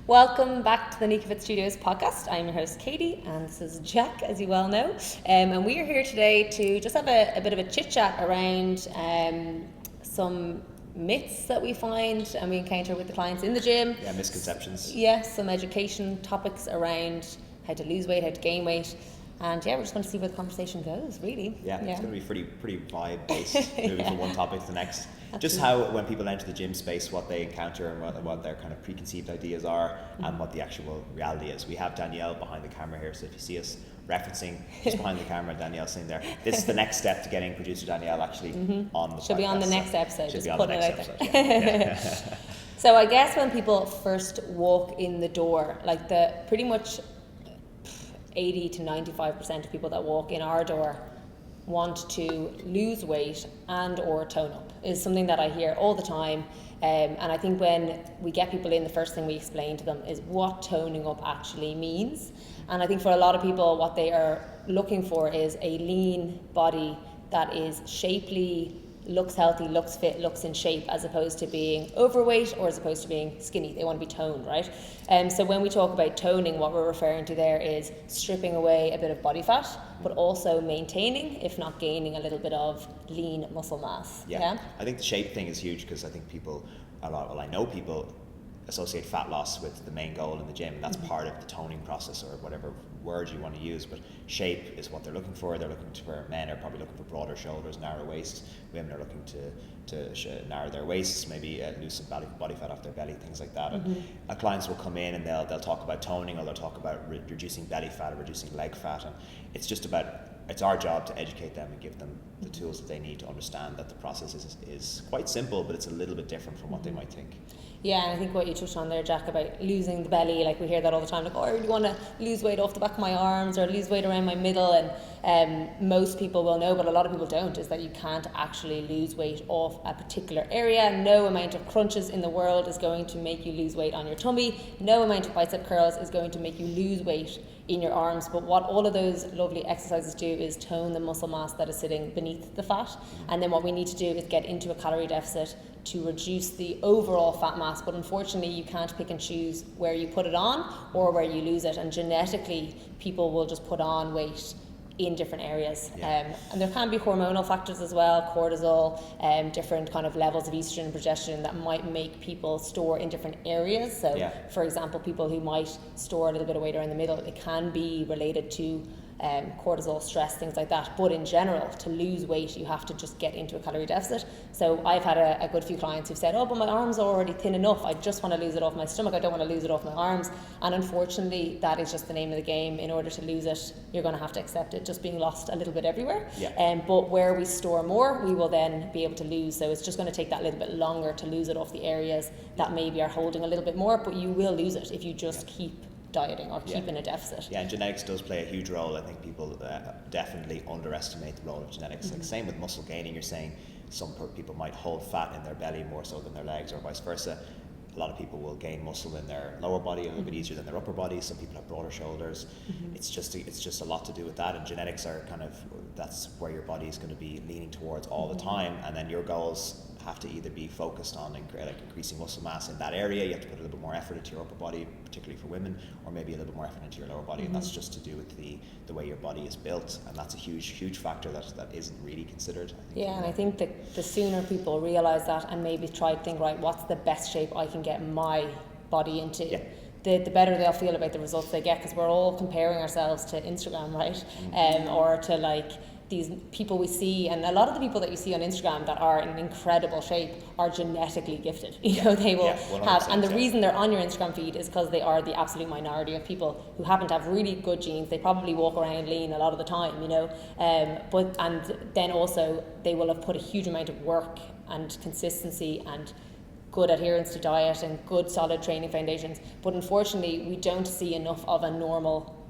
Welcome back to the Nikafit Studios podcast. I'm your host Katy, and this is Jack, as you well know. And we are here today to just have a bit of a chit chat around some myths that we find and we encounter with the clients in the gym. Yeah, misconceptions. Yeah, some education topics around how to lose weight, how to gain weight. And yeah, we're just going to see where the conversation goes, really. Yeah. It's going to be pretty vibe-based, moving from one topic to the next. Absolutely. Just how, when people enter the gym space, what they encounter and what their kind of preconceived ideas are and what the actual reality is. We have Danielle behind the camera here, so if you see us referencing just behind the camera, Danielle sitting there. This is the next step to getting producer Danielle actually on the podcast. She'll be on the next episode. She'll just be on the putting next it out episode. there. Yeah. So I guess when people first walk in the door, like the pretty much 80 to 95% of people that walk in our door want to lose weight and or tone up is something that I hear all the time. And I think when we get people in, the first thing we explain to them is what toning up actually means. And I think for a lot of people, what they are looking for is a lean body that is shapely, looks healthy, looks fit, looks in shape, as opposed to being overweight or as opposed to being skinny. They want to be toned, right? So when we talk about toning, what we're referring to there is stripping away a bit of body fat, but also maintaining, if not gaining, a little bit of lean muscle mass. Yeah. I think the shape thing is huge because I think I know people associate fat loss with the main goal in the gym, and that's part of the toning process or whatever word you want to use. But shape is what they're looking for. They're looking for, men are probably looking for broader shoulders, narrow waist. Women are looking to narrow their waists, maybe lose some body fat off their belly, things like that. And our clients will come in and they'll talk about toning, or they'll talk about reducing belly fat or reducing leg fat, and it's our job to educate them and give them the tools that they need to understand that the process is quite simple, but it's a little bit different from what they might think. Yeah, and I think what you touched on there, Jack, about losing the belly, like we hear that all the time, like, oh, I really want to lose weight off the back of my arms or lose weight around my middle, and most people will know, but a lot of people don't, is that you can't actually lose weight off a particular area. No amount of crunches in the world is going to make you lose weight on your tummy. No amount of bicep curls is going to make you lose weight in your arms. But what all of those lovely exercises do is tone the muscle mass that is sitting beneath the fat. And then what we need to do is get into a calorie deficit to reduce the overall fat mass. But unfortunately, you can't pick and choose where you put it on or where you lose it. And genetically, people will just put on weight in different areas. And there can be hormonal factors as well, cortisol, different kind of levels of estrogen and progesterone that might make people store in different areas. So for example, people who might store a little bit of weight around the middle, it can be related to cortisol, stress, things like that. But in general, to lose weight, you have to just get into a calorie deficit. So I've had a good few clients who've said, oh, but my arms are already thin enough. I just want to lose it off my stomach. I don't want to lose it off my arms. And unfortunately, that is just the name of the game. In order to lose it, you're going to have to accept it just being lost a little bit everywhere. But where we store more, we will then be able to lose. So it's just going to take that little bit longer to lose it off the areas that maybe are holding a little bit more, but you will lose it if you just keep dieting or keep in a deficit. Yeah, and genetics does play a huge role. I think people definitely underestimate the role of genetics. Like same with muscle gaining, you're saying some people might hold fat in their belly more so than their legs, or vice versa. A lot of people will gain muscle in their lower body a little bit easier than their upper body. Some people have broader shoulders. It's just a lot to do with that, and genetics are that's where your body is going to be leaning towards all the time, and then your goals have to either be focused on increasing muscle mass in that area. You have to put a little bit more effort into your upper body, particularly for women, or maybe a little bit more effort into your lower body, and that's just to do with the way your body is built, and that's a huge factor that isn't really considered, I think. And I think that the sooner people realise that and maybe try to think, right, what's the best shape I can get my body into, the better they'll feel about the results they get, because we're all comparing ourselves to Instagram, right? Or to these people we see, and a lot of the people that you see on Instagram that are in incredible shape are genetically gifted. You know, they will have, and the reason they're on your Instagram feed is because they are the absolute minority of people who happen to have really good genes. They probably walk around lean a lot of the time, you know, and then also they will have put a huge amount of work and consistency and good adherence to diet and good solid training foundations. But unfortunately, we don't see enough of a normal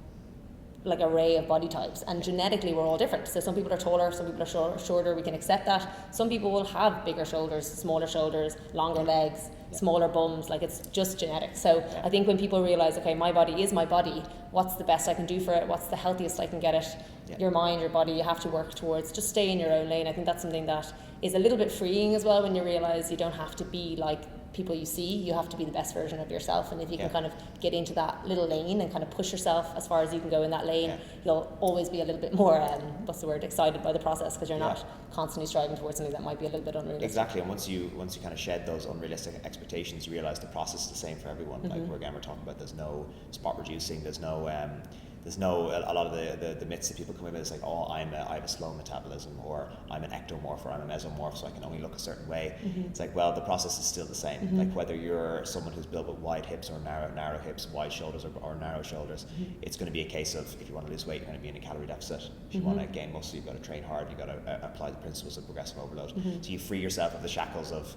array of body types, and genetically we're all different. So some people are taller, some people are shorter, we can accept that. Some people will have bigger shoulders, smaller shoulders, longer legs, smaller bums, it's just genetics. So I think when people realize, okay, my body is my body, what's the best I can do for it, what's the healthiest I can get it, your mind, your body, you have to work towards, just stay in your own lane. I think that's something that is a little bit freeing as well, when you realize you don't have to be like people you see, you have to be the best version of yourself. And if you can Yeah. kind of get into that little lane and kind of push yourself as far as you can go in that lane, Yeah. you'll always be a little bit more, excited by the process, because you're Yeah. not constantly striving towards something that might be a little bit unrealistic. Exactly, and once you kind of shed those unrealistic expectations, you realize the process is the same for everyone. Like we're talking about, there's no spot reducing, there's no a lot of the myths that people come in with is like, oh, I have a slow metabolism, or I'm an ectomorph, or I'm a mesomorph, so I can only look a certain way. It's like, well, the process is still the same. Like whether you're someone who's built with wide hips or narrow hips, wide shoulders or narrow shoulders, it's going to be a case of, if you want to lose weight, you're going to be in a calorie deficit. If you want to gain muscle, you've got to train hard, you've got to apply the principles of progressive overload. So you free yourself of the shackles of,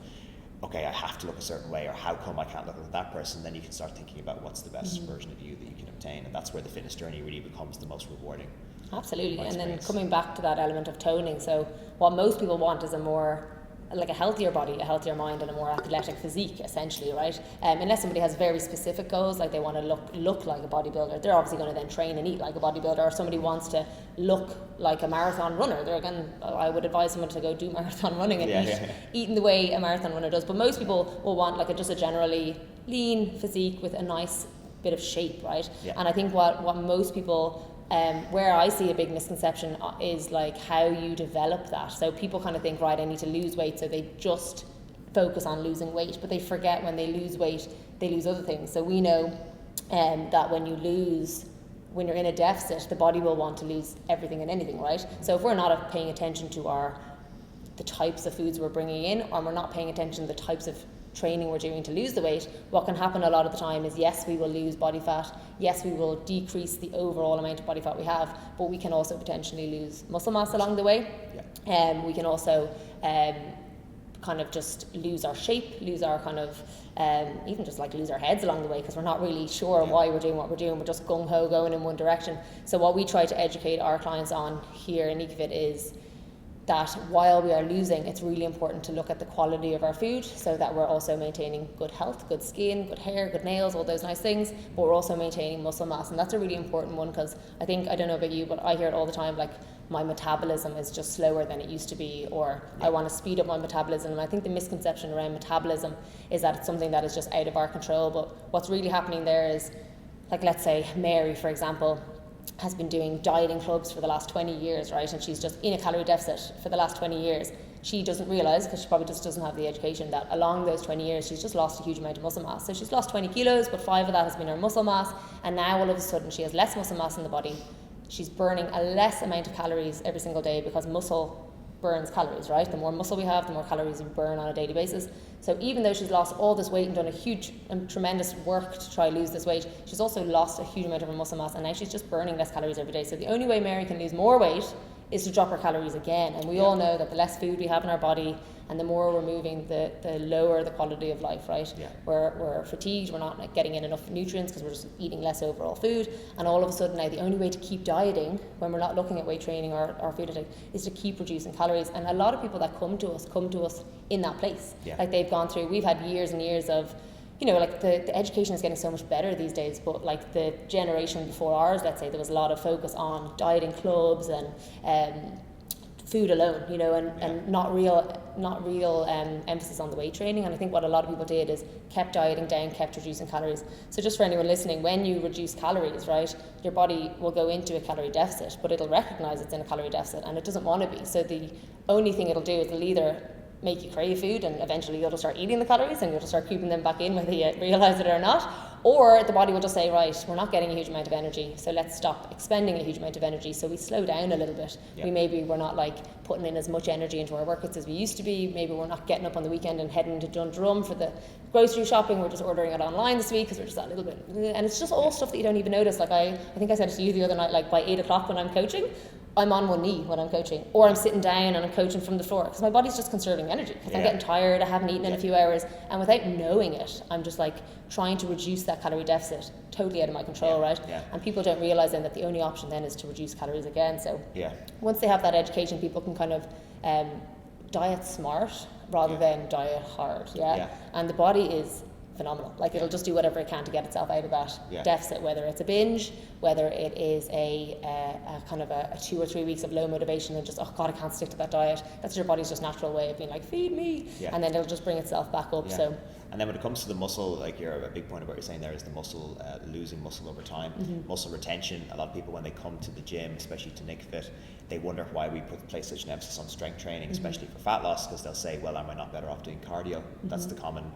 okay, I have to look a certain way, or how come I can't look like that person? Then you can start thinking about what's the best version of you that you can obtain, and that's where the fitness journey really becomes the most rewarding. Absolutely. And then experience. coming back to that element of toning, so what most people want is a healthier body, a healthier mind, and a more athletic physique, essentially, right? Unless somebody has very specific goals, like they want to look like a bodybuilder, they're obviously going to then train and eat like a bodybuilder. Or somebody wants to look like a marathon runner, I would advise someone to go do marathon running and eat in the way a marathon runner does. But most people will want just a generally lean physique with a nice bit of shape, right? Yeah. And I think what most people, where I see a big misconception is like how you develop that. So people kind of think, right, I need to lose weight, so they just focus on losing weight, but they forget when they lose weight, they lose other things. So we know that when you're in a deficit, the body will want to lose everything and anything, right? So if we're not paying attention to the types of foods we're bringing in, or we're not paying attention to the types of training we're doing to lose the weight, what can happen a lot of the time is, yes, we will lose body fat, yes, we will decrease the overall amount of body fat we have, but we can also potentially lose muscle mass along the way. We can also kind of just lose our shape, lose our kind of even just like lose our heads along the way, because we're not really sure why we're doing what we're doing. We're just gung-ho going in one direction. So what we try to educate our clients on here in Nikafit is that while we are losing, it's really important to look at the quality of our food, so that we're also maintaining good health, good skin, good hair, good nails, all those nice things, but we're also maintaining muscle mass. And that's a really important one, because I don't know about you, but I hear it all the time, like, my metabolism is just slower than it used to be, or I want to speed up my metabolism. And I think the misconception around metabolism is that it's something that is just out of our control. But what's really happening there is, like, let's say Mary, for example, has been doing dieting clubs for the last 20 years, right? And she's just in a calorie deficit for the last 20 years. She doesn't realise, because she probably just doesn't have the education, that along those 20 years she's just lost a huge amount of muscle mass. So she's lost 20 kilos, but 5 of that has been her muscle mass, and now all of a sudden she has less muscle mass in the body. She's burning a less amount of calories every single day, because muscle burns calories, right? The more muscle we have, the more calories we burn on a daily basis. So even though she's lost all this weight and done a huge and tremendous work to try lose this weight, she's also lost a huge amount of her muscle mass, and now she's just burning less calories every day. So the only way Mary can lose more weight is to drop her calories again. And we all know that the less food we have in our body and the more we're moving, the lower the quality of life, right? Yeah. We're fatigued, we're not getting in enough nutrients because we're just eating less overall food. And all of a sudden now the only way to keep dieting when we're not looking at weight training or food intake is to keep reducing calories. And a lot of people that come to us in that place. Yeah. Like they've gone through, we've had years and years of, like the education is getting so much better these days, but like the generation before ours, let's say, there was a lot of focus on dieting clubs and food alone, and not real emphasis on the weight training. And I think what a lot of people did is kept dieting down, kept reducing calories. So just for anyone listening, when you reduce calories, right, your body will go into a calorie deficit, but it'll recognize it's in a calorie deficit and it doesn't want to be. So the only thing it'll do is it'll either make you crave food, and eventually you'll just start eating the calories and you'll just start keeping them back in whether you realize it or not, or the body will just say, right, we're not getting a huge amount of energy, so let's stop expending a huge amount of energy. So we slow down a little bit. Yeah. We're not like putting in as much energy into our workouts as we used to be. Maybe we're not getting up on the weekend and heading to Dundrum for the grocery shopping. We're just ordering it online this week because we're just that little bit, and it's just all stuff that you don't even notice. Like I think I said to you the other night, like by 8 o'clock when I'm coaching, I'm on one knee when I'm coaching, or I'm sitting down and I'm coaching from the floor, because my body's just conserving energy, because I'm getting tired, I haven't eaten in a few hours, and without knowing it, I'm just like trying to reduce that calorie deficit, totally out of my control, right? Yeah. And people don't realize then that the only option then is to reduce calories again. So once they have that education, people can kind of diet smart rather than diet hard, and the body is phenomenal. Like it'll just do whatever it can to get itself out of that deficit, whether it's a binge, whether it is a kind of a 2 or 3 weeks of low motivation and just, oh God, I can't stick to that diet. That's your body's just natural way of being like, feed me. And then it'll just bring itself back up. So And then when it comes to the muscle, like a big point of what you're saying there is the muscle, losing muscle over time, muscle retention. A lot of people when they come to the gym, especially to Nikafit, they wonder why we place such an emphasis on strength training, especially for fat loss, because they'll say, well, am I not better off doing cardio? That's the common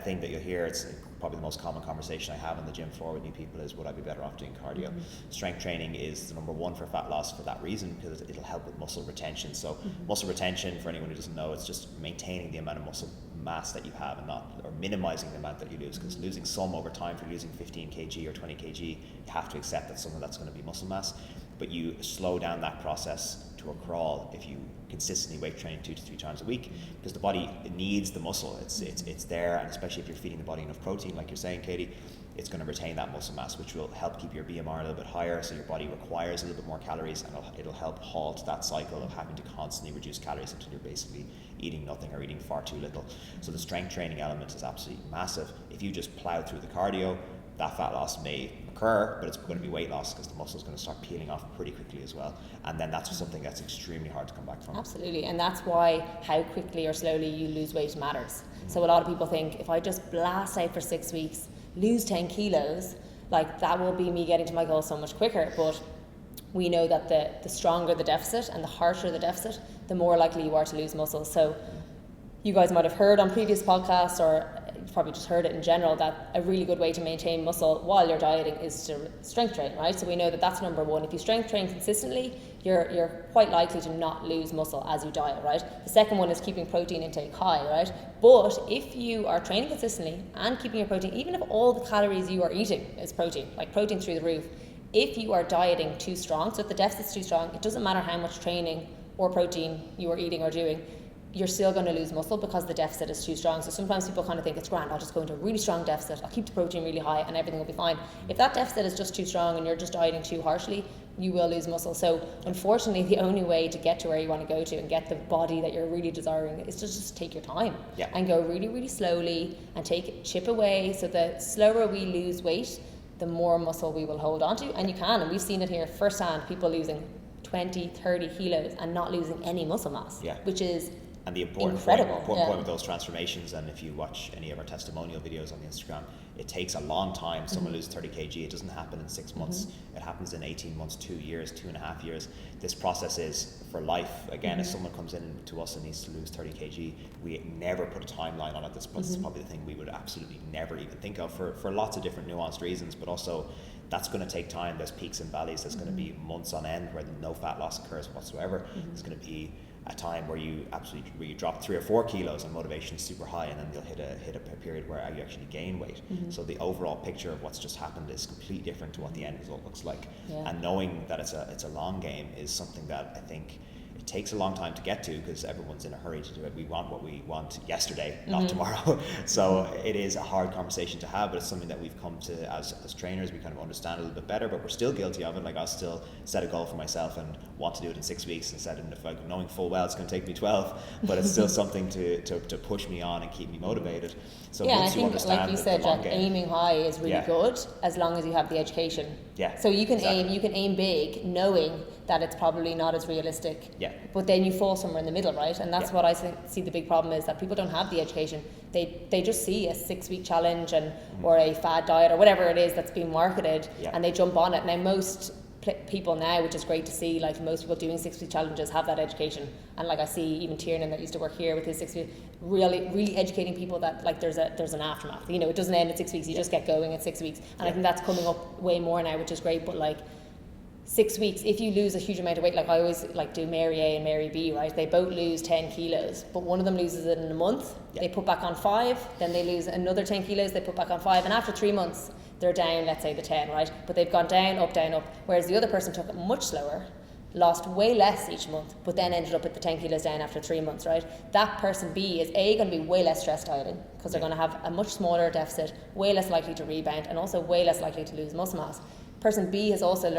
thing that you'll hear. It's probably the most common conversation I have on the gym floor with new people is, would I be better off doing cardio? Strength training is the number one for fat loss for that reason, because it'll help with muscle retention. So muscle retention, for anyone who doesn't know, it's just maintaining the amount of muscle mass that you have or minimizing the amount that you lose, because losing some over time, if you're losing 15 kg or 20 kg, you have to accept that some of that's going to be muscle mass, but you slow down that process to a crawl if you consistently weight train 2 to 3 times a week, because the body needs the muscle. It's there, and especially if you're feeding the body enough protein, like you're saying, Katie, it's going to retain that muscle mass, which will help keep your BMR a little bit higher, so your body requires a little bit more calories, and it'll help halt that cycle of having to constantly reduce calories until you're basically eating nothing or eating far too little. So the strength training element is absolutely massive. If you just plow through the cardio, that fat loss may occur, but it's going to be weight loss because the muscle is going to start peeling off pretty quickly as well, and then that's something that's extremely hard to come back from. Absolutely, and that's why how quickly or slowly you lose weight matters. So a lot of people think, if I just blast out for 6 weeks, lose 10 kilos, like that will be me getting to my goal so much quicker. But we know that the stronger the deficit and the harsher the deficit, the more likely you are to lose muscle. So you guys might have heard on previous podcasts, or you've probably just heard it in general, that a really good way to maintain muscle while you're dieting is to strength train, right? So we know that that's number one. If you strength train consistently, you're quite likely to not lose muscle as you diet, right? The second one is keeping protein intake high, right? But if you are training consistently and keeping your protein, even if all the calories you are eating is protein, like protein through the roof, if you are dieting too strong, so if the deficit's too strong, it doesn't matter how much training or protein you are eating or doing, you're still going to lose muscle because the deficit is too strong. So sometimes people kind of think it's grand, I'll just go into a really strong deficit, I'll keep the protein really high and everything will be fine. If that deficit is just too strong and you're just dieting too harshly, you will lose muscle. So unfortunately, the only way to get to where you want to go to and get the body that you're really desiring is to just take your time and go really, really slowly and chip away. So the slower we lose weight, the more muscle we will hold on to. And you can, and we've seen it here firsthand, people losing 20, 30 kilos and not losing any muscle mass, which is and the important point with those transformations, and if you watch any of our testimonial videos on the Instagram, it takes a long time. Someone loses 30 kg. It doesn't happen in 6 months. It happens in 18 months, 2 years, 2.5 years. This process is for life. Again, if someone comes in to us and needs to lose 30 kg, we never put a timeline on it. This is probably the thing we would absolutely never even think of for lots of different nuanced reasons, but also that's going to take time. There's peaks and valleys. There's going to be months on end where no fat loss occurs whatsoever. There's going to be a time where you drop 3 or 4 kilos and motivation is super high, and then you'll hit a period where you actually gain weight. So the overall picture of what's just happened is completely different to what the end result looks like. And knowing that it's a long game is something that I think it takes a long time to get to, because everyone's in a hurry to do it. We want what we want yesterday, not tomorrow. So it is a hard conversation to have, but it's something that we've come to as trainers. We kind of understand a little bit better, but we're still guilty of it. Like, I'll still set a goal for myself and want to do it in 6 weeks instead of like knowing full well it's going to take me 12, but it's still something to push me on and keep me motivated. So yeah, once I think, like you said, Jack, aiming high is really good as long as you have the education. Yeah. So you can aim big, knowing that it's probably not as realistic. Yeah. But then you fall somewhere in the middle, right? And that's what I see the big problem is, that people don't have the education. They just see a 6-week challenge or a fad diet or whatever it is that's being marketed, and they jump on it. Now most people now, which is great to see, like most people doing 6-week challenges have that education, and like I see even Tiernan that used to work here with his 6 weeks, really educating people that like there's an aftermath. You know, it doesn't end at 6 weeks, you just get going at 6 weeks, and I think that's coming up way more now, which is great. But like 6 weeks, if you lose a huge amount of weight, like I always like do Mary A and Mary B, right? They both lose 10 kilos, but one of them loses it in a month, they put back on 5, then they lose another 10 kilos, they put back on 5, and after 3 months they're down, let's say, the 10, right? But they've gone down, up, whereas the other person took it much slower, lost way less each month, but then ended up at the 10 kilos down after 3 months, right? That person B is going to be way less stress dieting, because they're going to have a much smaller deficit, way less likely to rebound, and also way less likely to lose muscle mass. Person B has also,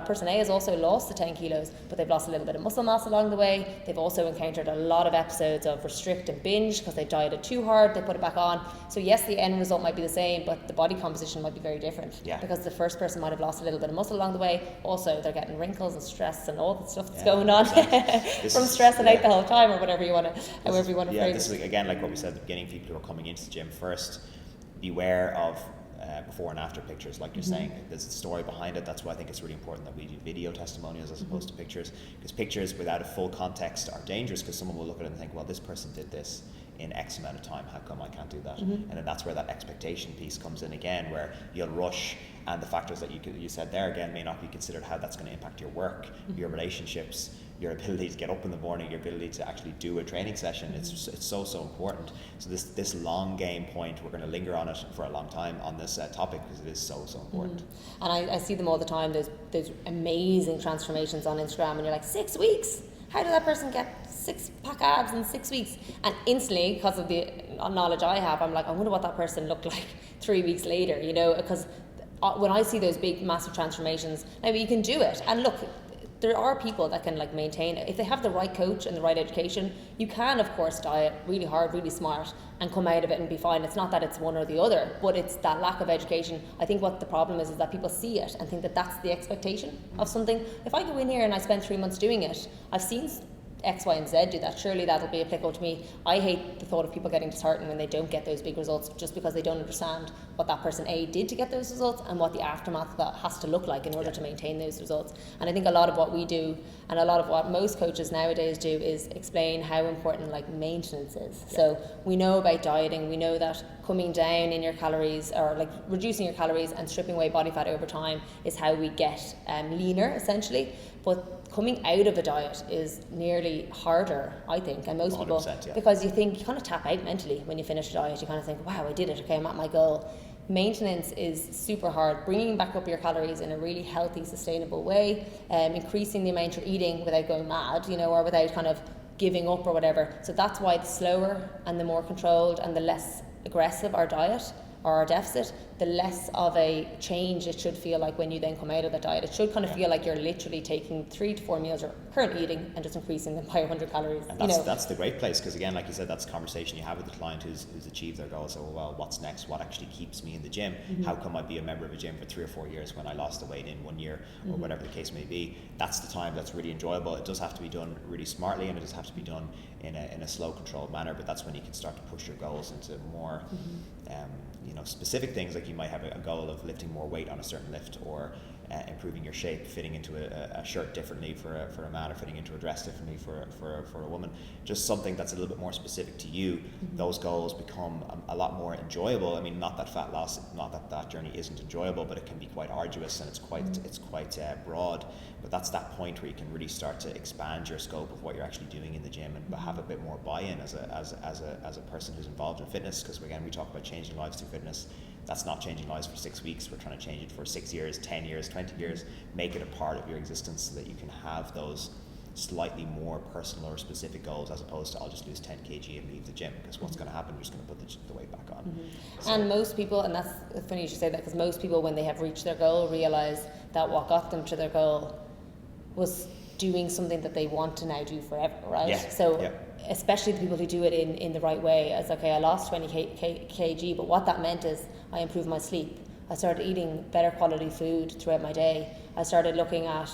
person A has also lost the 10 kilos, but they've lost a little bit of muscle mass along the way. They've also encountered a lot of episodes of restrict and binge because they dieted too hard, they put it back on. So yes, the end result might be the same, but the body composition might be very different. Yeah. Because the first person might have lost a little bit of muscle along the way. Also, they're getting wrinkles and stress and all the stuff that's going on from stressing out the whole time, or whatever you want to, however you want to phrase it. This is, again, like what we said at the beginning, people who are coming into the gym first, beware of before and after pictures, like you're saying. There's a story behind it. That's why I think it's really important that we do video testimonials as opposed to pictures, because pictures without a full context are dangerous, because someone will look at it and think, well, this person did this in X amount of time, how come I can't do that? And then that's where that expectation piece comes in again, where you'll rush, and the factors that you said there again may not be considered, how that's going to impact your work, your relationships, your ability to get up in the morning, your ability to actually do a training session. It's so important. So this long game point, we're going to linger on it for a long time on this topic, because it is so important. And I see them all the time. There's amazing transformations on Instagram, and you're like, 6 weeks? How did that person get 6-pack abs in 6 weeks? And instantly, because of the knowledge I have, I'm like, I wonder what that person looked like 3 weeks later, you know, because when I see those big, massive transformations, maybe you can do it. And look, there are people that can like maintain it. If they have the right coach and the right education, you can of course diet really hard, really smart, and come out of it and be fine. It's not that it's one or the other, but it's that lack of education. I think what the problem is that people see it and think that that's the expectation of something. If I go in here and I spend 3 months doing it, I've seen X, Y, and Z do that. Surely that'll be applicable to me. I hate the thought of people getting disheartened when they don't get those big results, just because they don't understand what that person A did to get those results and what the aftermath of that has to look like in order to maintain those results. And I think a lot of what we do, and a lot of what most coaches nowadays do, is explain how important like maintenance is. So we know about dieting, we know that coming down in your calories, or like reducing your calories and stripping away body fat over time, is how we get leaner essentially. But coming out of a diet is nearly harder, I think, and most people, because you kind of tap out mentally when you finish a diet. You kind of think, wow, I did it, okay, I'm at my goal. Maintenance is super hard. Bringing back up your calories in a really healthy, sustainable way, increasing the amount you're eating without going mad, you know, or without kind of giving up or whatever. So that's why the slower and the more controlled and the less aggressive our diet or our deficit, the less of a change it should feel like when you then come out of the diet. It should kind of feel like you're literally taking 3 to 4 meals you're currently eating and just increasing them by 100 calories. And that's the great place, because again, like you said, that's a conversation you have with the client who's achieved their goal. So, well, what's next? What actually keeps me in the gym? How come I'd be a member of a gym for 3 or 4 years when I lost the weight in 1 year, or whatever the case may be? That's the time that's really enjoyable. It does have to be done really smartly, and it does have to be done in a slow, controlled manner, but that's when you can start to push your goals into more specific things. Like you might have a goal of lifting more weight on a certain lift, or improving your shape, fitting into a shirt differently for a man, or fitting into a dress differently for a woman. Just something that's a little bit more specific to you. Those goals become a lot more enjoyable. I mean, not that fat loss, not that journey isn't enjoyable, but it can be quite arduous, and it's quite broad. But that's that point where you can really start to expand your scope of what you're actually doing in the gym, and have a bit more buy-in as a person who's involved in fitness. Because again, we talk about changing lives through fitness. That's not changing lives for 6 weeks. We're trying to change it for 6 years, 10 years, 20 years. Make it a part of your existence so that you can have those slightly more personal or specific goals, as opposed to I'll just lose 10 kg and leave the gym, because what's going to happen, you're just going to put the weight back on. So. And most people, and that's funny you should say that, because most people, when they have reached their goal, realize that what got them to their goal was doing something that they want to now do forever, right? Especially the people who do it in the right way. As okay, I lost 20 kg, but what that meant is I improved my sleep. I started eating better quality food throughout my day. I started looking at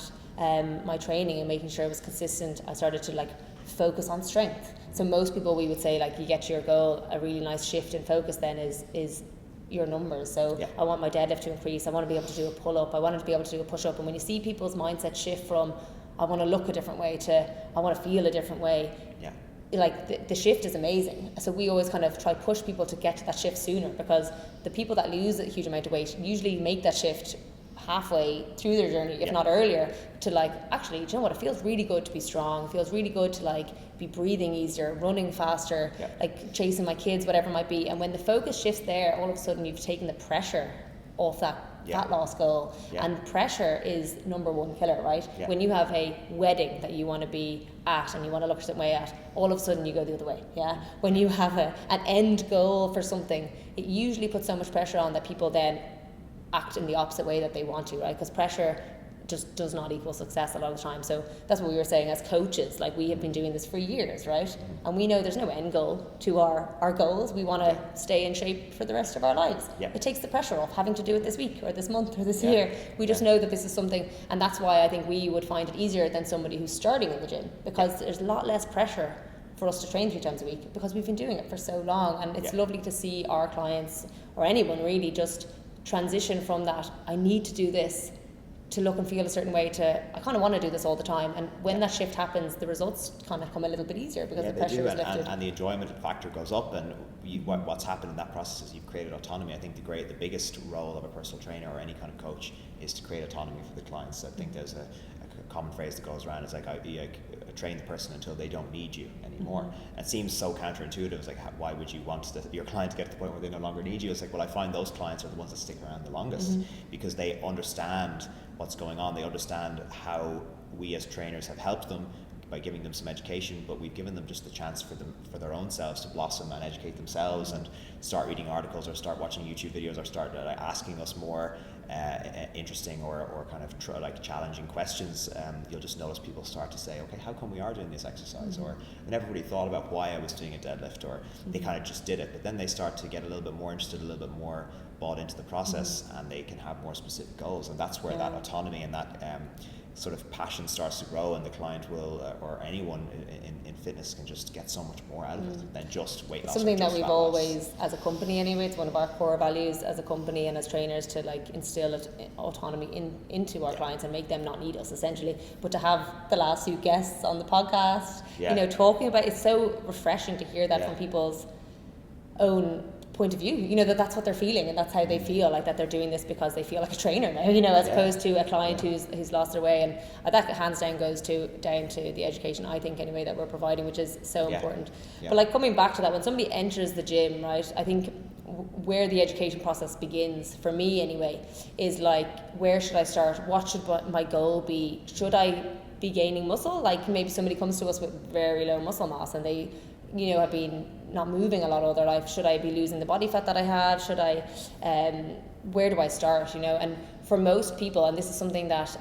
my training and making sure it was consistent. I started to focus on strength. So most people, we would say, you get to your goal, a really nice shift in focus then is your numbers. So I want my deadlift to increase. I want to be able to do a pull-up. I want to be able to do a push-up. And when you see people's mindset shift from I want to look a different way to I want to feel a different way, the shift is amazing. So we always kind of try push people to get to that shift sooner, because the people that lose a huge amount of weight usually make that shift halfway through their journey, if not earlier, to actually, do you know what, it feels really good to be strong. It feels really good to be breathing easier, running faster, chasing my kids, whatever it might be. And when the focus shifts there, all of a sudden you've taken the pressure off that fat loss goal. And pressure is number one killer, right? When you have a wedding that you want to be at and you want to look a certain way at, all of a sudden you go the other way. When you have an end goal for something, it usually puts so much pressure on that people then act in the opposite way that they want to, right? Because pressure just does not equal success a lot of the time. So that's what we were saying as coaches, like we have been doing this for years, right? And we know there's no end goal to our goals. We want to stay in shape for the rest of our lives. It takes the pressure off having to do it this week or this month or this year. We just know that this is something, and that's why I think we would find it easier than somebody who's starting in the gym, because there's a lot less pressure for us to train 3 times a week because we've been doing it for so long. And it's lovely to see our clients, or anyone really, just transition from that I need to do this to look and feel a certain way to I kind of want to do this all the time. And when that shift happens, the results kind of come a little bit easier because the pressure is lifted. And the enjoyment factor goes up, and what's happened in that process is you've created autonomy. I think the biggest role of a personal trainer or any kind of coach is to create autonomy for the clients. I think there's a common phrase that goes around, is like, I train the person until they don't need you anymore. It seems so counterintuitive. It's like, why would you want your client to get to the point where they no longer need you? It's like, well, I find those clients are the ones that stick around the longest because they understand what's going on. They understand how we as trainers have helped them by giving them some education, but we've given them just the chance for their own selves to blossom and educate themselves and start reading articles or start watching YouTube videos or start asking us more interesting or kind of challenging questions. You'll just notice people start to say, okay, how come we are doing this exercise? Or I never really thought about why I was doing a deadlift, or they kind of just did it. But then they start to get a little bit more interested, a little bit more bought into the process, and they can have more specific goals. And that's where that autonomy and that sort of passion starts to grow, and the client will, or anyone in fitness can just get so much more out of it than just weight loss. Something that we've always, as a company anyway, it's one of our core values as a company and as trainers, to like instill autonomy into our clients and make them not need us, essentially. But to have the last few guests on the podcast, you know, talking about, it's so refreshing to hear that from people's own point of view, you know, that's what they're feeling and that's how they feel, like that they're doing this because they feel like a trainer now, you know, as opposed to a client who's lost their way. And that hands down goes down to the education, I think anyway, that we're providing, which is so important. But like coming back to that, when somebody enters the gym, right, I think where the education process begins, for me anyway, is like, where should I start? What should my goal be? Should I be gaining muscle? Like maybe somebody comes to us with very low muscle mass and they, you know, have been not moving a lot all their life. Should I be losing the body fat that I have? Should I, where do I start, you know? And for most people, and this is something that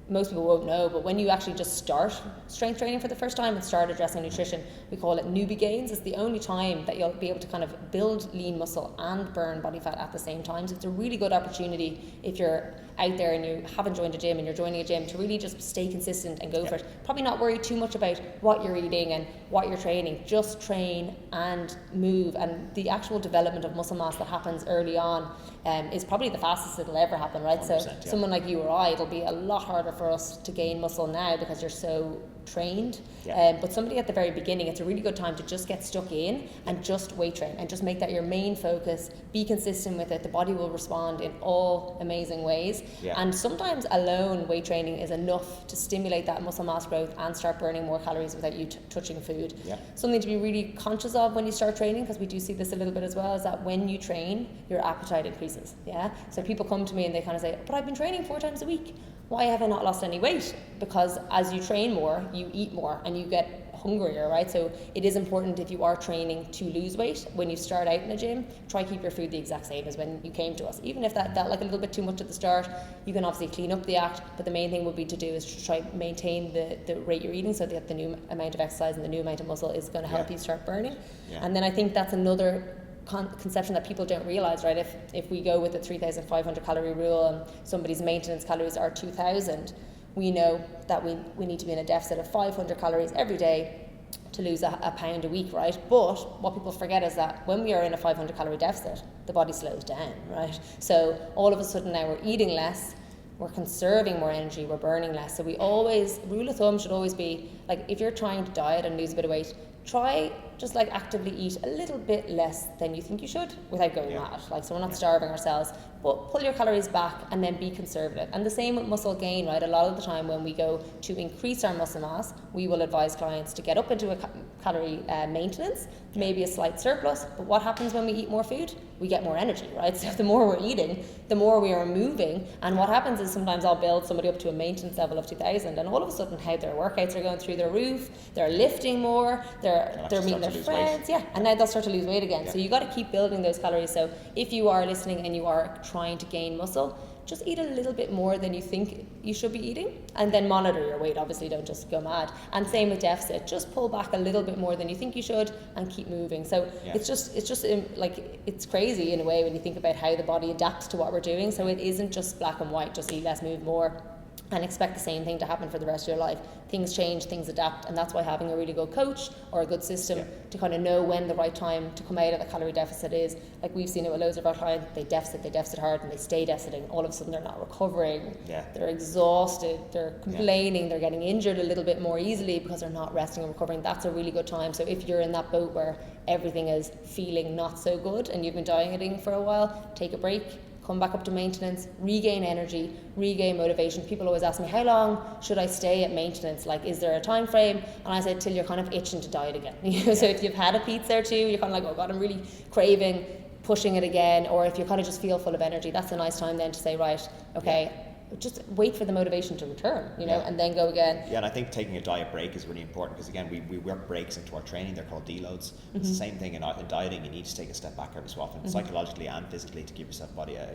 most people won't know, but when you actually just start strength training for the first time and start addressing nutrition, we call it newbie gains. It's the only time that you'll be able to kind of build lean muscle and burn body fat at the same time. So it's a really good opportunity if you're out there and you haven't joined a gym and you're joining a gym, to really just stay consistent and go for it. Probably not worry too much about what you're eating and what you're training. Just train and move, and the actual development of muscle mass that happens early on is probably the fastest it'll ever happen, right? So someone like you or I, it'll be a lot harder for us to gain muscle now because you're so trained, but somebody at the very beginning, it's a really good time to just get stuck in and just weight train and just make that your main focus. Be consistent with it. The body will respond in all amazing ways, and sometimes alone weight training is enough to stimulate that muscle mass growth and start burning more calories without you touching food. Something to be really conscious of when you start training, because we do see this a little bit as well, is that when you train, your appetite increases. So people come to me and they kind of say, but I've been training 4 times a week, why have I not lost any weight? Because as you train more, you eat more and you get hungrier, right? So it is important, if you are training to lose weight, when you start out in a gym, try keep your food the exact same as when you came to us. Even if that felt like a little bit too much at the start, you can obviously clean up the act, but the main thing would be to do is to try maintain the rate you're eating, so that the new amount of exercise and the new amount of muscle is going to help you start burning. And then I think that's another conception that people don't realize, right? If we go with the 3,500 calorie rule and somebody's maintenance calories are 2,000, we know that we need to be in a deficit of 500 calories every day to lose a pound a week, right? But what people forget is that when we are in a 500 calorie deficit, the body slows down, right? So all of a sudden now we're eating less, we're conserving more energy, we're burning less. So we always, rule of thumb should always be, like, if you're trying to diet and lose a bit of weight, try just like actively eat a little bit less than you think you should without going mad. Like, so we're not starving ourselves, but pull your calories back and then be conservative. And the same with muscle gain, right? A lot of the time when we go to increase our muscle mass, we will advise clients to get up into a calorie maintenance, maybe a slight surplus. But what happens when we eat more food? We get more energy, right? So the more we're eating, the more we are moving. And what happens is sometimes I'll build somebody up to a maintenance level of 2,000, and all of a sudden how their workouts are going through the roof, they're lifting more, they're meeting their friends, and now they'll start to lose weight again. So you got to keep building those calories. So if you are listening and you are trying to gain muscle, just eat a little bit more than you think you should be eating, and then monitor your weight. Obviously, don't just go mad. And same with deficit, just pull back a little bit more than you think you should and keep moving. So it's just like, it's crazy in a way when you think about how the body adapts to what we're doing. So it isn't just black and white, just eat less, move more, and expect the same thing to happen for the rest of your life. Things change, things adapt, and that's why having a really good coach or a good system to kind of know when the right time to come out of the calorie deficit is. Like we've seen it with loads of our clients, they deficit hard and they stay deficiting. All of a sudden they're not recovering, they're exhausted, they're complaining, they're getting injured a little bit more easily because they're not resting and recovering. That's a really good time. So if you're in that boat where everything is feeling not so good and you've been dieting for a while, take a break, come back up to maintenance, regain energy, regain motivation. People always ask me, how long should I stay at maintenance? Like, is there a time frame? And I said, till you're kind of itching to diet again. So if you've had a pizza or two, you're kind of like, oh God, I'm really craving, pushing it again. Or if you kind of just feel full of energy, that's a nice time then to say, right, okay, just wait for the motivation to return, and then go again. Yeah, and I think taking a diet break is really important because, again, we work breaks into our training. They're called deloads. It's the same thing in dieting. You need to take a step back every so often, psychologically and physically, to give your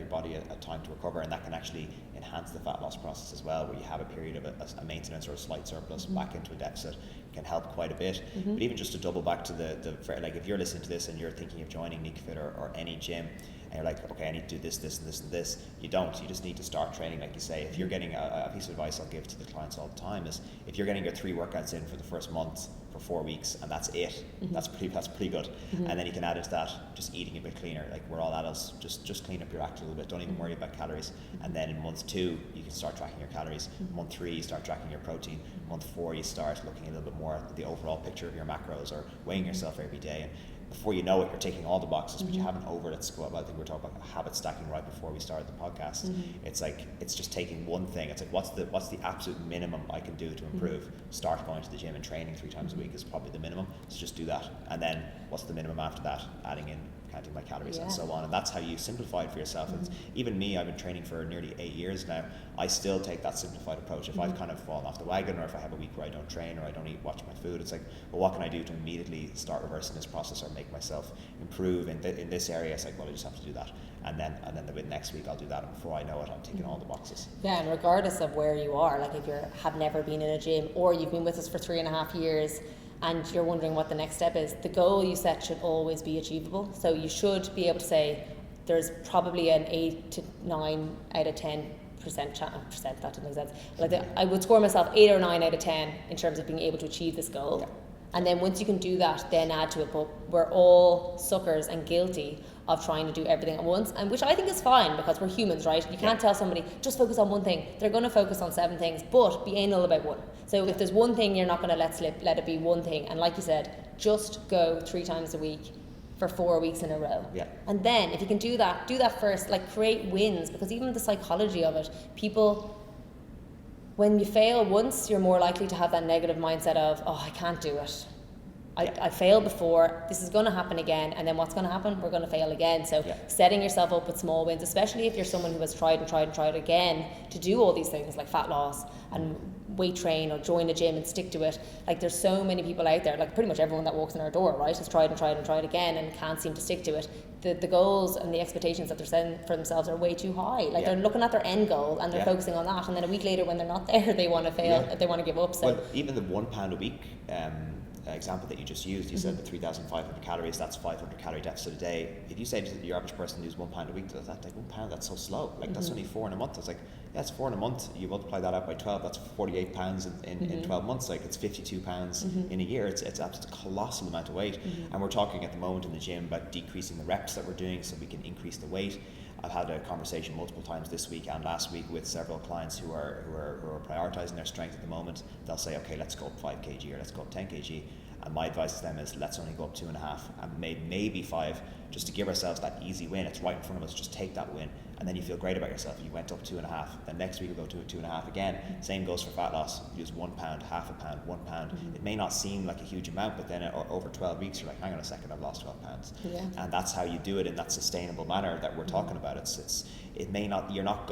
body a time to recover, and that can actually enhance the fat loss process as well, where you have a period of a maintenance or a slight surplus back into a deficit can help quite a bit. But even just to double back to the like, if you're listening to this and you're thinking of joining Nikafit or any gym, and you're like, okay, I need to do this, this, and this, and this. You don't. You just need to start training, like you say. If you're getting a piece of advice I'll give to the clients all the time is, if you're getting your 3 workouts in for the first month for 4 weeks, and that's it, that's pretty good. And then you can add into that just eating a bit cleaner. Like, we're all adults, just clean up your act a little bit. Don't even worry about calories. And then in month 2, you can start tracking your calories. Month 3, you start tracking your protein. Month 4, you start looking a little bit more at the overall picture of your macros, or weighing yourself every day. And before you know it, you're ticking all the boxes, but you haven't let's go. I think we were talking about habit stacking right before we started the podcast. It's like, it's just taking one thing. It's like, what's the absolute minimum I can do to improve? Start going to the gym and training 3 times a week is probably the minimum. So just do that. And then what's the minimum after that? Adding in, counting my calories and so on. And that's how you simplify it for yourself. It's, even me, I've been training for nearly 8 years now. I still take that simplified approach. If I've kind of fallen off the wagon, or if I have a week where I don't train or I don't watch my food, it's like, well, what can I do to immediately start reversing this process or make myself improve in this area? It's like, well, I just have to do that. And then the next week I'll do that, and before I know it, I'm ticking all the boxes. Yeah, and regardless of where you are, like if you have never been in a gym, or you've been with us for 3.5 years, and you're wondering what the next step is, the goal you set should always be achievable. So you should be able to say, there's probably an 8 to 9 out of 10 percent, that doesn't make sense. Like I would score myself 8 or 9 out of 10 in terms of being able to achieve this goal. Yeah. And then once you can do that, then add to it. But we're all suckers and guilty of trying to do everything at once, and which I think is fine, because we're humans, right? You can't tell somebody, just focus on one thing. They're going to focus on 7 things, but be anal about one. So if there's one thing you're not going to let slip, let it be one thing. And like you said, just go 3 times a week for 4 weeks in a row. Yeah. And then if you can do that first, like create wins, because even the psychology of it, people, when you fail once, you're more likely to have that negative mindset of, oh, I can't do it. I failed before, this is going to happen again, and then what's going to happen? We're going to fail again. So setting yourself up with small wins, especially if you're someone who has tried again to do all these things like fat loss and weight train or join a gym and stick to it. Like, there's so many people out there, like pretty much everyone that walks in our door, right, has tried again and can't seem to stick to it. The goals and the expectations that they're setting for themselves are way too high. Like they're looking at their end goal and they're focusing on that, and then a week later when they're not there, they want to fail, they want to give up. So well, even the £1 a week example that you just used, you said the 3,500 calories, that's 500 calorie deficit a day. If you say to your average person who's £1 a week, that's like £1, that's so slow. Like that's only 4 in a month. It's like, yeah, it's 4 in a month. You multiply that out by 12, that's £48 in 12 months. Like it's £52 in a year. It's a colossal amount of weight. And we're talking at the moment in the gym about decreasing the reps that we're doing so we can increase the weight. I've had a conversation multiple times this week and last week with several clients who are prioritizing their strength at the moment. They'll say, okay, let's go up 5 kg or let's go up 10 kg. And my advice to them is, let's only go up 2.5 and maybe 5, just to give ourselves that easy win. It's right in front of us, just take that win. And then you feel great about yourself. You went up 2.5, then next week you'll go to 2.5 again. Same goes for fat loss. Use £1, half a pound, £1. It may not seem like a huge amount, but then over 12 weeks, you're like, hang on a second, I've lost 12 pounds. Yeah. And that's how you do it in that sustainable manner that we're talking about. You're not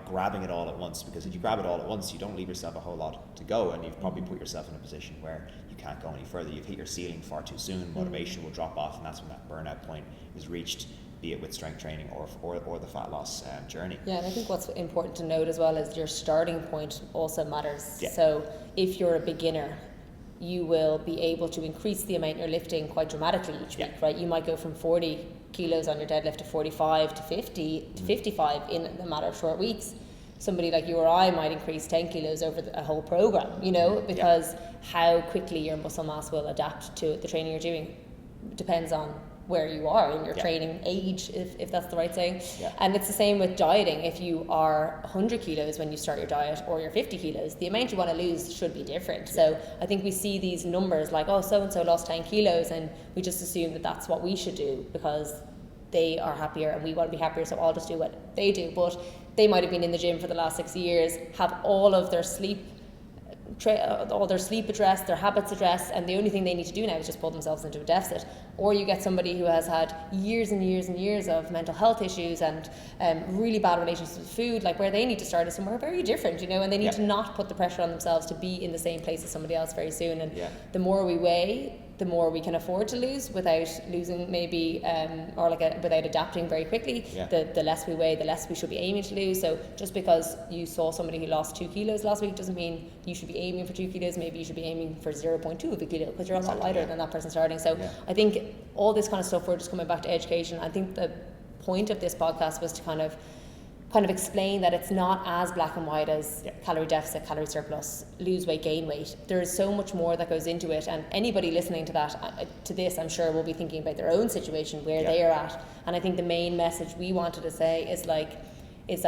grabbing it all at once, because if you grab it all at once, you don't leave yourself a whole lot to go, and you've probably put yourself in a position where you can't go any further. You've hit your ceiling far too soon, motivation will drop off, and that's when that burnout point is reached. be it with strength training or the fat loss journey. Yeah, and I think what's important to note as well is your starting point also matters. Yeah. So if you're a beginner, you will be able to increase the amount you're lifting quite dramatically each week, right? You might go from 40 kilos on your deadlift to 45 to 50 to 55 in a matter of short weeks. Somebody like you or I might increase 10 kilos over a whole program, because how quickly your muscle mass will adapt to the training you're doing depends on where you are in your training age, if that's the right saying. Yeah. And it's the same with dieting. If you are 100 kilos when you start your diet, or you're 50 kilos, the amount you want to lose should be different. So I think we see these numbers like, oh, so-and-so lost 10 kilos, and we just assume that that's what we should do because they are happier and we want to be happier, so I'll just do what they do. But they might have been in the gym for the last 6 years, have all of their sleep addressed, their habits addressed, and the only thing they need to do now is just pull themselves into a deficit. Or you get somebody who has had years and years and years of mental health issues and really bad relationships with food, like where they need to start is somewhere very different, and they need to not put the pressure on themselves to be in the same place as somebody else very soon. And the more we weigh, the more we can afford to lose without losing maybe, without adapting very quickly. The less we weigh, the less we should be aiming to lose. So just because you saw somebody who lost 2 kilos last week doesn't mean you should be aiming for 2 kilos. Maybe you should be aiming for 0.2 of a kilo because you're a lot lighter than that person starting. So I think all this kind of stuff, we're just coming back to education. I think the point of this podcast was to kind of explain that it's not as black and white as calorie deficit, calorie surplus, lose weight, gain weight. There is so much more that goes into it, and anybody listening to this, I'm sure, will be thinking about their own situation, where they are at. And I think the main message we wanted to say is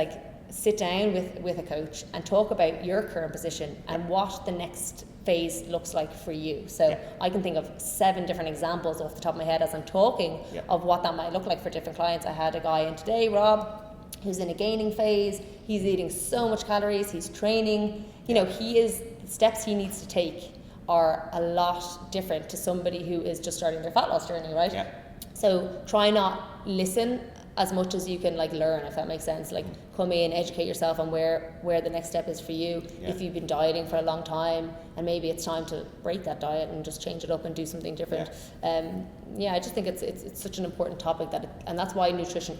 sit down with a coach and talk about your current position and what the next phase looks like for you. So I can think of 7 different examples off the top of my head as I'm talking of what that might look like for different clients. I had a guy in today, Rob, who's in a gaining phase. He's eating so much calories, he's training, the steps he needs to take are a lot different to somebody who is just starting their fat loss journey, right? So try not listen as much as you can learn, if that makes sense. Come in, educate yourself on where the next step is for you. If you've been dieting for a long time and maybe it's time to break that diet and just change it up and do something different. I just think it's such an important topic and that's why nutrition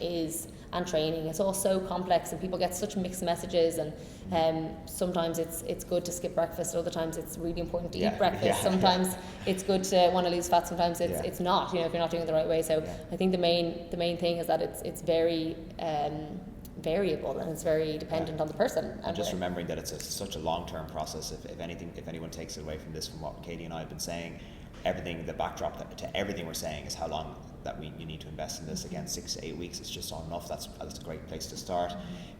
and training, it's all so complex and people get such mixed messages, and sometimes it's good to skip breakfast, other times it's really important to eat breakfast, sometimes it's good to want to lose fat, sometimes it's not, if you're not doing it the right way. So I think the main thing is that it's very variable and it's very dependent on the person. And just remembering that it's such a long-term process. If anyone takes it away from this, from what Katy and I have been saying, the backdrop to everything we're saying is how long that you need to invest in this. Again, 6 to 8 weeks is just not enough. That's a great place to start.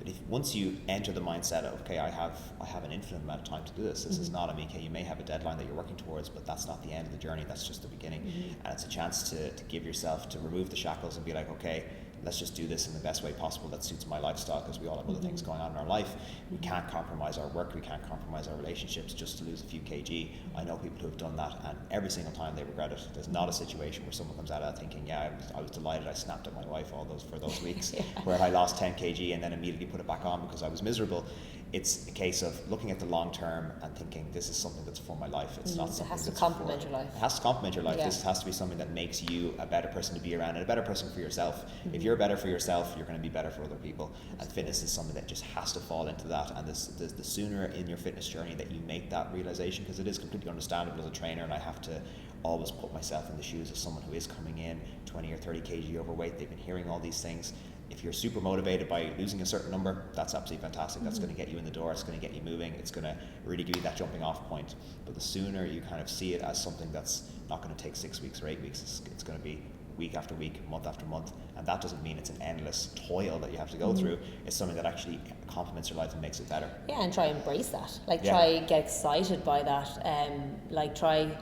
But once you enter the mindset of, okay, I have an infinite amount of time to do this. This is not you may have a deadline that you're working towards, but that's not the end of the journey. That's just the beginning. And it's a chance to give yourself, to remove the shackles and be like, okay, let's just do this in the best way possible that suits my lifestyle, because we all have other things going on in our life. We can't compromise our work, we can't compromise our relationships just to lose a few kg. I know people who have done that, and every single time they regret it. There's not a situation where someone comes out of that thinking, I was delighted I snapped at my wife for those weeks where I lost 10 kg and then immediately put it back on because I was miserable. It's a case of looking at the long term and thinking, this is something that's for my life. It's not something that's it has to complement your life. It has to complement your life. This has to be something that makes you a better person to be around and a better person for yourself. If you're better for yourself, you're going to be better for other people. And fitness is something that just has to fall into that. And the sooner in your fitness journey that you make that realization, because it is completely understandable as a trainer, and I have to always put myself in the shoes of someone who is coming in 20 or 30 kg overweight. They've been hearing all these things. If you're super motivated by losing a certain number, that's absolutely fantastic. That's going to get you in the door. It's going to get you moving. It's going to really give you that jumping off point. But the sooner you kind of see it as something that's not going to take 6 weeks or 8 weeks, it's going to be week after week, month after month. And that doesn't mean it's an endless toil that you have to go through. It's something that actually complements your life and makes it better. Yeah, and try and embrace that. Try get excited by that. Try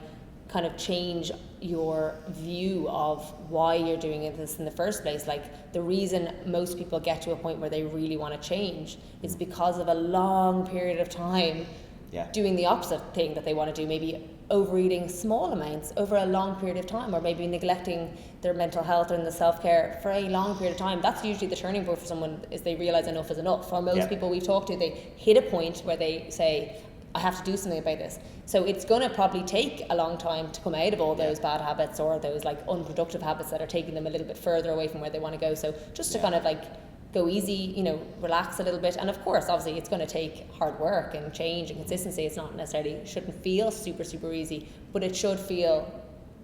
kind of change your view of why you're doing this in the first place. The reason most people get to a point where they really want to change is because of a long period of time doing the opposite thing that they want to do, maybe overeating small amounts over a long period of time, or maybe neglecting their mental health and the self-care for a long period of time. That's usually the turning point for someone, is they realize enough is enough. For most people we've talked to, they hit a point where they say, I have to do something about this. So it's going to probably take a long time to come out of all those bad habits or those like unproductive habits that are taking them a little bit further away from where they want to go. So just to kind of like go easy, you know, relax a little bit. And of course, obviously it's going to take hard work and change and consistency. It's not necessarily, shouldn't feel super, super easy, but it should feel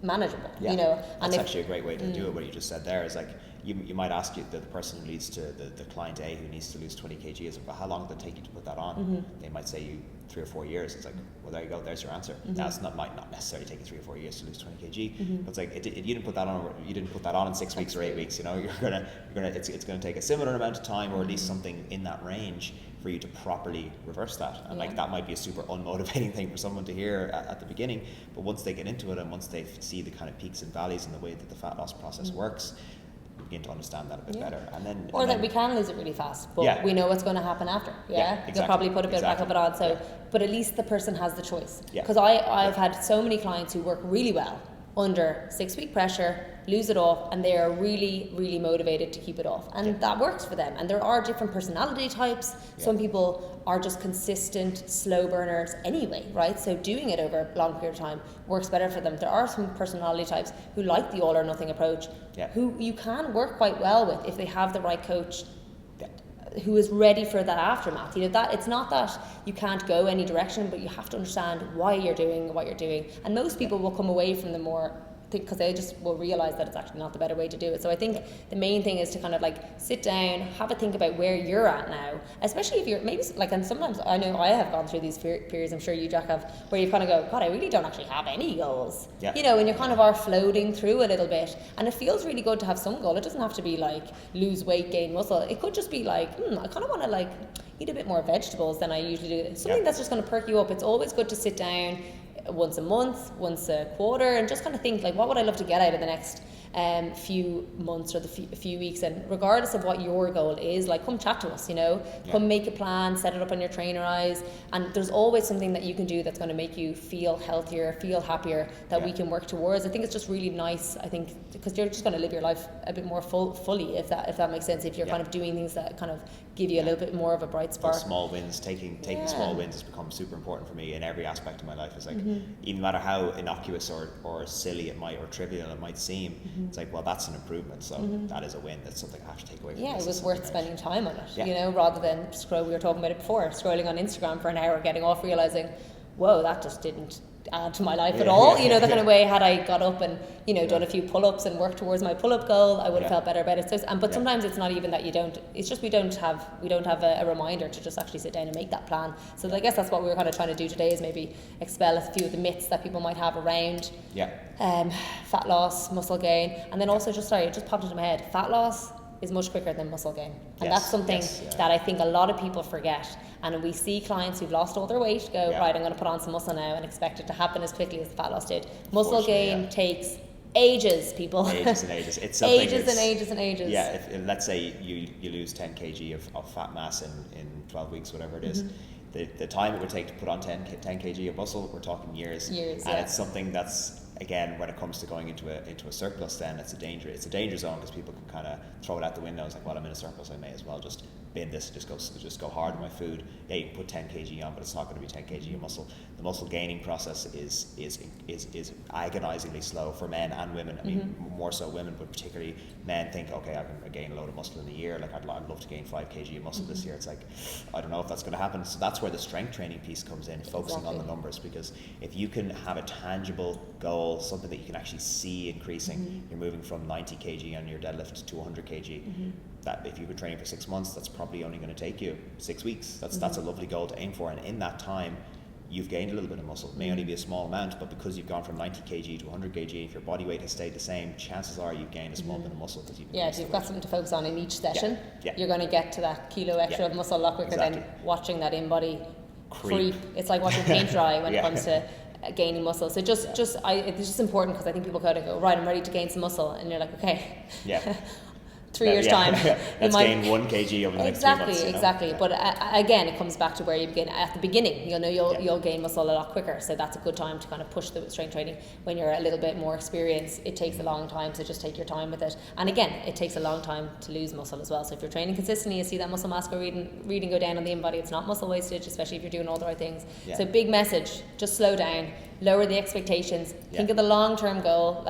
manageable, you know. And that's actually a great way to do it. What you just said there is like, you might ask the person who leads to the client A who needs to lose 20 kgs, well, how long did it take you to put that on? They might say you 3 or 4 years. It's like, well, there you go, there's your answer. Now it's might not necessarily take you 3 or 4 years to lose 20 kg, but it's like you didn't put that on in 6 weeks or 8 weeks. You know, it's gonna take a similar amount of time, or at least something in that range, for you to properly reverse that. And like that might be a super unmotivating thing for someone to hear at the beginning, but once they get into it and once they see the kind of peaks and valleys and the way that the fat loss process works, begin to understand that a bit better. And then we can lose it really fast, but we know what's going to happen after. Exactly. You'll probably put a bit back up it on. So but at least the person has the choice. Because I've had so many clients who work really well under 6 week pressure, lose it off, and they are really, really motivated to keep it off. And that works for them. And there are different personality types. Some people are just consistent slow burners anyway, right? So doing it over a long period of time works better for them. There are some personality types who like the all or nothing approach, who you can work quite well with if they have the right coach who is ready for that aftermath. You know, that it's not that you can't go any direction, but you have to understand why you're doing what you're doing. And most people will come away from the more, because they just will realize that it's actually not the better way to do it. So I think the main thing is to kind of like sit down, have a think about where you're at now, especially if you're maybe like, and sometimes I know I have gone through these periods, I'm sure you, Jack, have, where you kind of go, God, I really don't actually have any goals. You know, and you kind of are floating through a little bit, and it feels really good to have some goal. It doesn't have to be like lose weight, gain muscle. It could just be like, I kind of want to like eat a bit more vegetables than I usually do. Something that's just going to perk you up. It's always good to sit down once a month, once a quarter, and just kind of think like, what would I love to get out of the next few months or the few weeks? And regardless of what your goal is, like, come chat to us, you know, come make a plan, set it up on your trainer eyes, and there's always something that you can do that's going to make you feel healthier, feel happier, that we can work towards. I think it's just really nice, I think, because you're just going to live your life a bit more fully, if that makes sense, if you're kind of doing things that kind of give you a little bit more of a bright spark. Those small wins, taking small wins has become super important for me in every aspect of my life. It's like, even no matter how innocuous or silly it might, or trivial it might seem, it's like, well, that's an improvement, so that is a win. That's something I have to take away from this. It was worth spending time on it, you know, rather than we were talking about it before, scrolling on Instagram for an hour, getting off, realizing, whoa, that just didn't add to my life at all. You know, the kind of way, had I got up and, you know, done a few pull-ups and worked towards my pull-up goal, I would have felt better about it. So, but sometimes it's not even that you don't, it's just we don't have a reminder to just actually sit down and make that plan. So I guess that's what we were kind of trying to do today, is maybe expel a few of the myths that people might have around fat loss, muscle gain, and then also it just popped into my head, fat loss is much quicker than muscle gain, and that's something that I think a lot of people forget. And we see clients who've lost all their weight go, right, I'm going to put on some muscle now, and expect it to happen as quickly as the fat loss did. Muscle gain takes ages, people. Ages and ages. It's something ages and ages. Yeah, if let's say you lose 10 kg of fat mass in 12 weeks, whatever it is, the time it would take to put on 10 kg of muscle, we're talking years. And it's something that's, again, when it comes to going into a surplus, then it's a danger zone, because people can kind of throw it out the window. It's like, well, I'm in a surplus, I may as well just bin this, just go hard on my food. Yeah, you can put 10 kg on, but it's not going to be 10 kg of muscle. The muscle gaining process is agonizingly slow for men and women. I mean, more so women, but particularly men think, okay, I can gain a load of muscle in a year. Like, I'd love to gain 5 kg of muscle this year. It's like, I don't know if that's going to happen. So that's where the strength training piece comes in, focusing on the numbers, because if you can have a tangible goal, something that you can actually see increasing, you're moving from 90 kg on your deadlift to 100 kg. That if you've been training for 6 months, that's probably only going to take you 6 weeks. That's a lovely goal to aim for, and in that time you've gained a little bit of muscle. It may only be a small amount, but because you've gone from 90 kg to 100 kg, if your body weight has stayed the same, chances are you've gained a small bit of muscle, because you've got something to focus on in each session. You're going to get to that kilo extra of muscle a lot quicker than watching that in-body creep. It's like watching paint dry when it comes to gaining muscle. So it's just important, because I think people kind of go, right, I'm ready to gain some muscle, and you're like, okay, 3 years' time. Let's gain 1 kg over the next 3 months. Exactly. But again, it comes back to where you begin. At the beginning, you'll gain muscle a lot quicker. So that's a good time to kind of push the strength training. When you're a little bit more experienced, it takes a long time, so just take your time with it. And again, it takes a long time to lose muscle as well. So if you're training consistently, you see that muscle mass reading go down on the in-body, it's not muscle wastage, especially if you're doing all the right things. So big message, just slow down, lower the expectations, think of the long-term goal,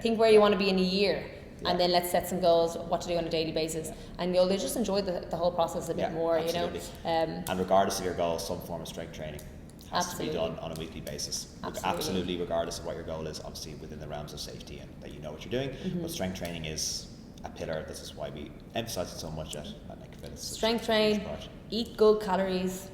think where you want to be in a year. And then let's set some goals, what to do on a daily basis. And you'll just enjoy the whole process a bit more, absolutely. And regardless of your goal, some form of strength training has to be done on a weekly basis. Absolutely, regardless of what your goal is, obviously within the realms of safety and that you know what you're doing. But strength training is a pillar. This is why we emphasize it so much at Nikafit. Strength train, eat good calories,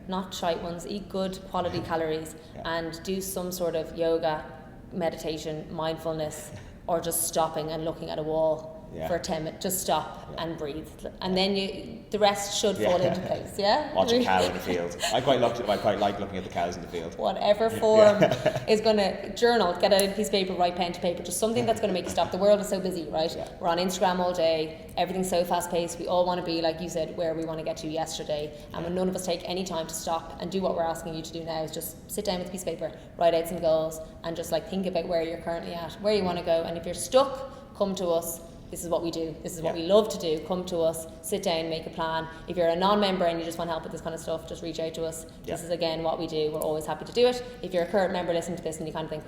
not shite ones, eat good quality calories, and do some sort of yoga, meditation, mindfulness, or just stopping and looking at a wall for 10 minutes. Just stop and breathe, and then the rest should fall into place. Watch a cow in the field. I quite like looking at the cows in the field. Whatever form is going to journal, get a piece of paper, write pen to paper, just something that's going to make you stop. The world is so busy, right? We're on Instagram all day. Everything's so fast paced. We all want to be, like you said, where we want to get to yesterday. And when none of us take any time to stop and do what we're asking you to do now, is just sit down with a piece of paper, write out some goals, and just think about where you're currently at, where you want to go. And if you're stuck, come to us. This is what we do. This is what we love to do. Come to us, sit down, make a plan. If you're a non-member and you just want help with this kind of stuff, just reach out to us. This is, again, what we do. We're always happy to do it. If you're a current member listening to this and you kind of think,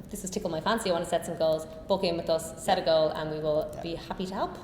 this has tickled my fancy, I want to set some goals, book in with us, set a goal, and we will be happy to help.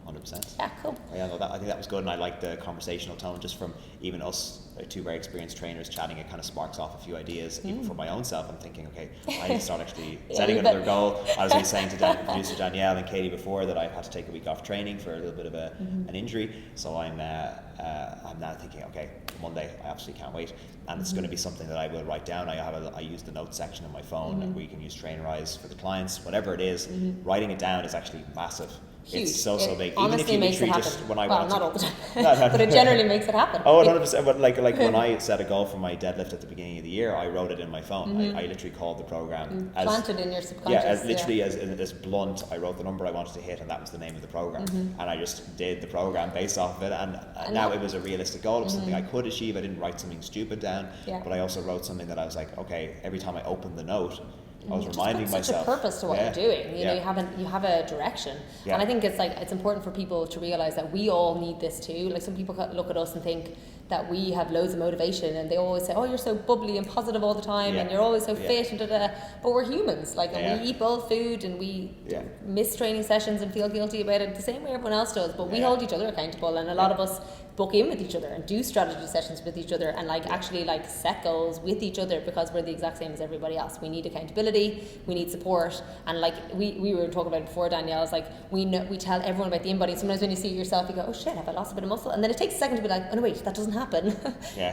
100%. Yeah, cool. I think that was good, and I like the conversational tone just from even us, two very experienced trainers chatting. It kind of sparks off a few ideas. Even for my own self, I'm thinking, okay, I need to start actually setting another goal. I was saying to producer Danielle and Katy before that I've had to take a week off training for a little bit of an injury, so I'm now thinking, okay, Monday, I absolutely can't wait, and it's going to be something that I will write down. I use the notes section on my phone, where you can use Trainerize for the clients, whatever it is. Writing it down is actually massive. Huge. It's so big. Honestly, even if makes you it happen. just when I not all the time, but it generally makes it happen. 100%. But like when I set a goal for my deadlift at the beginning of the year, I wrote it in my phone. I literally called the program planted in your subconscious. As blunt. I wrote the number I wanted to hit, and that was the name of the program. And I just did the program based off of it. And now it was a realistic goal. It was something I could achieve. I didn't write something stupid down, but I also wrote something that I was like, okay, every time I opened the note, I was reminding myself. Such a purpose to what you're doing. You know, you have a direction, and I think it's important for people to realize that we all need this too. Like, some people look at us and think that we have loads of motivation, and they always say, "Oh, you're so bubbly and positive all the time, and you're always so fit and da." But we're humans, and we eat both food, and we miss training sessions and feel guilty about it the same way everyone else does. But we hold each other accountable, and a lot of us book in with each other and do strategy sessions with each other, and actually set goals with each other, because we're the exact same as everybody else. We need accountability, we need support, and we were talking about it before, Danielle. It's we tell everyone about the in-body. Sometimes when you see it yourself, you go, "Oh shit, have I lost a bit of muscle?" And then it takes a second to be like, "Oh no, wait, that doesn't happen."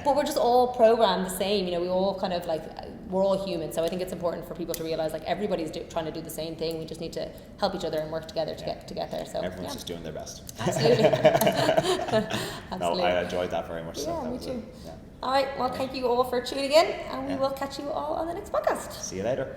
But we're just all programmed the same. We all kind of we're all human. So I think it's important for people to realize everybody's trying to do the same thing. We just need to help each other and work together to get there. So everyone's just doing their best. Absolutely. No, I enjoyed that very much. Yeah, me too. All right, well, thank you all for tuning in, and we will catch you all on the next podcast. See you later.